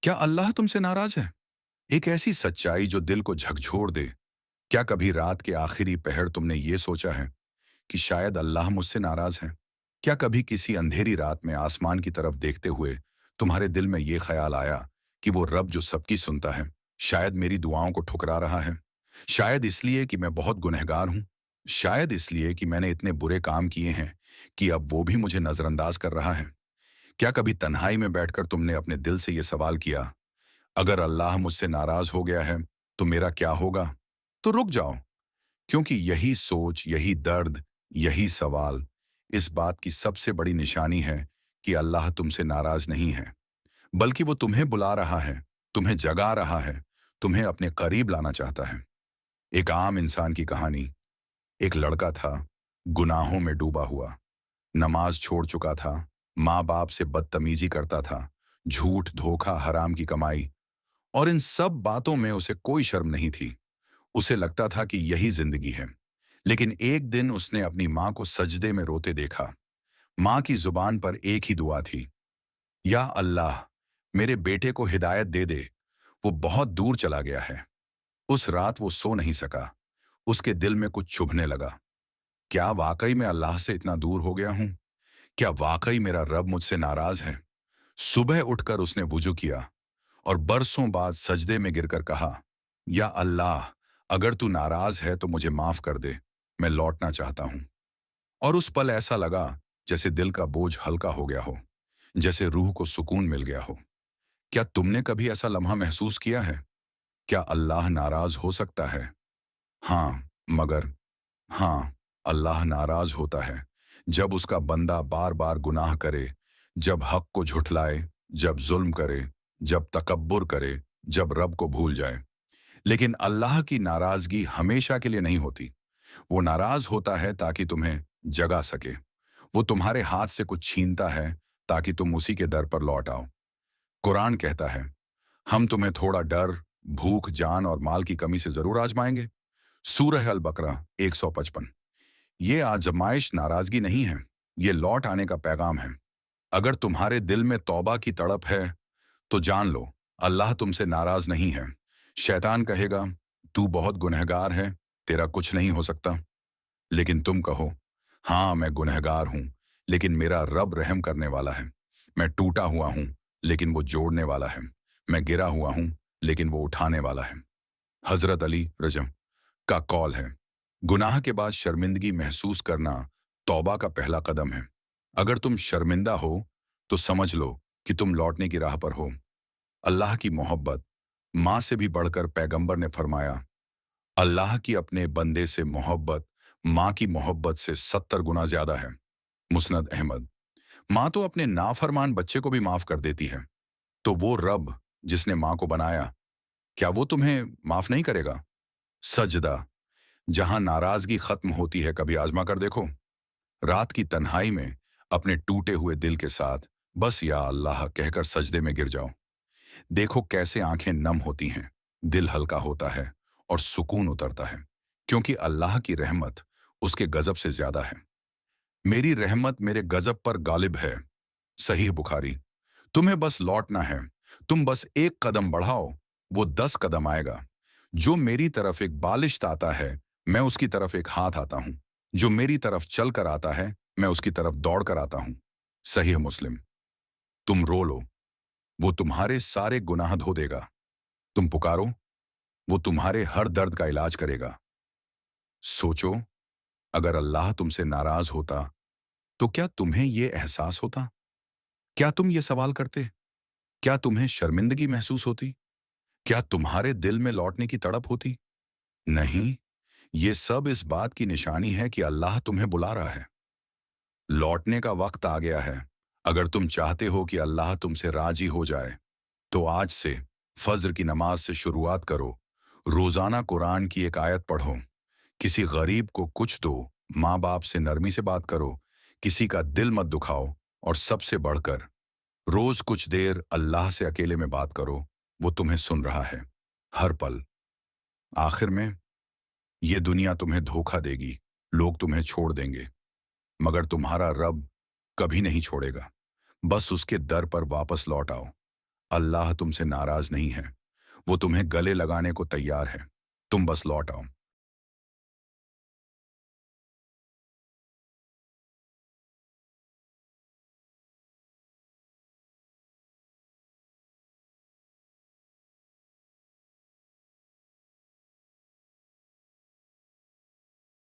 क्या अल्लाह तुमसे नाराज है? एक ऐसी सच्चाई जो दिल को झकझोर दे। क्या कभी रात के आखिरी पहर तुमने ये सोचा है कि शायद अल्लाह मुझसे नाराज है? क्या कभी किसी अंधेरी रात में आसमान की तरफ देखते हुए तुम्हारे दिल में ये ख्याल आया कि वो रब जो सबकी सुनता है, शायद मेरी दुआओं को ठुकरा रहा है? शायद इसलिए कि मैं बहुत गुनहगार हूं। शायद इसलिए कि मैंने इतने बुरे काम किए हैं कि अब वो भी मुझे नजरअंदाज कर रहा है। क्या कभी तन्हाई में बैठकर तुमने अपने दिल से ये सवाल किया, अगर अल्लाह मुझसे नाराज हो गया है तो मेरा क्या होगा? तो रुक जाओ, क्योंकि यही सोच, यही दर्द, यही सवाल इस बात की सबसे बड़ी निशानी है कि अल्लाह तुमसे नाराज नहीं है, बल्कि वो तुम्हें बुला रहा है, तुम्हें जगा रहा है, तुम्हें अपने करीब लाना चाहता है। एक आम इंसान की कहानी। एक लड़का था, गुनाहों में डूबा हुआ, नमाज छोड़ चुका था, माँ बाप से बदतमीजी करता था, झूठ, धोखा, हराम की कमाई, और इन सब बातों में उसे कोई शर्म नहीं थी। उसे लगता था कि यही जिंदगी है। लेकिन एक दिन उसने अपनी माँ को सजदे में रोते देखा। माँ की जुबान पर एक ही दुआ थी, या अल्लाह, मेरे बेटे को हिदायत दे दे, वो बहुत दूर चला गया है। उस रात वो सो नहीं सका। उसके दिल में कुछ चुभने लगा। क्या वाकई मैं अल्लाह से इतना दूर हो गया हूँ? क्या वाकई मेरा रब मुझसे नाराज है? सुबह उठकर उसने वुजू किया और बरसों बाद सजदे में गिरकर कहा, या अल्लाह, अगर तू नाराज है तो मुझे माफ कर दे, मैं लौटना चाहता हूं। और उस पल ऐसा लगा जैसे दिल का बोझ हल्का हो गया हो, जैसे रूह को सुकून मिल गया हो। क्या तुमने कभी ऐसा लम्हा महसूस किया है? क्या अल्लाह नाराज हो सकता है? हाँ, मगर हाँ, अल्लाह नाराज होता है जब उसका बंदा बार बार गुनाह करे, जब हक को झुठलाए, जब जुल्म करे, जब तकब्बुर करे, जब रब को भूल जाए। लेकिन अल्लाह की नाराजगी हमेशा के लिए नहीं होती। वो नाराज होता है ताकि तुम्हें जगा सके। वो तुम्हारे हाथ से कुछ छीनता है ताकि तुम उसी के दर पर लौट आओ। कुरान कहता है, हम तुम्हें थोड़ा डर, भूख, जान और माल की कमी से जरूर आजमाएंगे। सूरह अल बकरा 155। ये आजमाइश नाराजगी नहीं है, ये लौट आने का पैगाम है। अगर तुम्हारे दिल में तौबा की तड़प है तो जान लो, अल्लाह तुमसे नाराज नहीं है। शैतान कहेगा, तू बहुत गुनहगार है, तेरा कुछ नहीं हो सकता। लेकिन तुम कहो, हाँ मैं गुनहगार हूं, लेकिन मेरा रब रहम करने वाला है। मैं टूटा हुआ हूं, लेकिन वो जोड़ने वाला है। मैं गिरा हुआ हूं, लेकिन वो उठाने वाला है। हजरत अली रजम का कौल है, गुनाह के बाद शर्मिंदगी महसूस करना तौबा का पहला कदम है। अगर तुम शर्मिंदा हो तो समझ लो कि तुम लौटने की राह पर हो। अल्लाह की मोहब्बत, माँ से भी बढ़कर पैगंबर ने फरमाया, अल्लाह की अपने बंदे से मोहब्बत माँ की मोहब्बत से 70 गुना ज्यादा है। मुस्नद अहमद। माँ तो अपने नाफरमान बच्चे को भी माफ कर देती है, तो वो रब जिसने माँ को बनाया, क्या वो तुम्हें माफ नहीं करेगा? सजदा, जहां नाराजगी खत्म होती है, कभी आजमा कर देखो। रात की तन्हाई में अपने टूटे हुए दिल के साथ बस या अल्लाह कहकर सजदे में गिर जाओ। देखो कैसे आंखें नम होती हैं, दिल हल्का होता है और सुकून उतरता है, क्योंकि अल्लाह की रहमत उसके गजब से ज्यादा है। मेरी रहमत मेरे गजब पर गालिब है। सही बुखारी। तुम्हें बस लौटना है। तुम बस एक कदम बढ़ाओ, वो 10 कदम आएगा। जो मेरी तरफ एक बालिश आता है, मैं उसकी तरफ एक हाथ आता हूं। जो मेरी तरफ चल कर आता है, मैं उसकी तरफ दौड़ कर आता हूं। सही मुस्लिम। तुम रो लो, वो तुम्हारे सारे गुनाह धो देगा। तुम पुकारो, वो तुम्हारे हर दर्द का इलाज करेगा। सोचो, अगर अल्लाह तुमसे नाराज होता तो क्या तुम्हें ये एहसास होता? क्या तुम ये सवाल करते? क्या तुम्हें शर्मिंदगी महसूस होती? क्या तुम्हारे दिल में लौटने की तड़प होती? नहीं, ये सब इस बात की निशानी है कि अल्लाह तुम्हें बुला रहा है। लौटने का वक्त आ गया है। अगर तुम चाहते हो कि अल्लाह तुमसे राजी हो जाए, तो आज से फज्र की नमाज से शुरुआत करो। रोजाना कुरान की एक आयत पढ़ो। किसी गरीब को कुछ दो। माँ बाप से नरमी से बात करो। किसी का दिल मत दुखाओ। और सबसे बढ़कर, रोज कुछ देर अल्लाह से अकेले में बात करो। वो तुम्हें सुन रहा है, हर पल। आखिर में, ये दुनिया तुम्हें धोखा देगी, लोग तुम्हें छोड़ देंगे, मगर तुम्हारा रब कभी नहीं छोड़ेगा। बस उसके दर पर वापस लौट आओ। اللہ तुमसे नाराज नहीं है, वो तुम्हें गले लगाने को तैयार है, तुम बस लौट आओ।